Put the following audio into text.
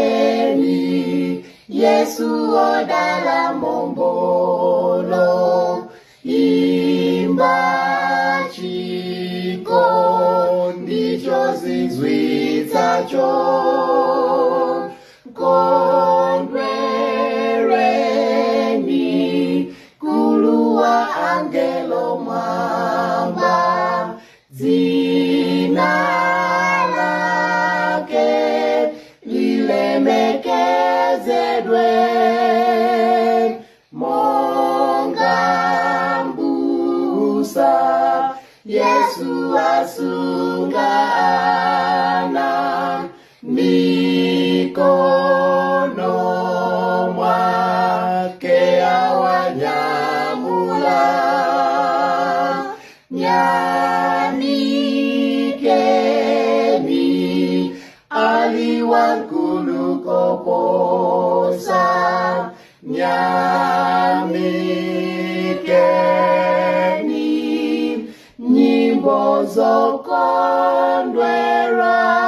Nyamikeni Yesu odala mombolo, imba chiko ndicho zizwitsacho, kondwereni kuluwa angelo mwamba, zina lake lilemekezedwe, monga mbusa Yesu asungana, mikono mwake awanyamula. Nyamikeni aliwankulu koposa, nyamikeni nyimbo zokondwera.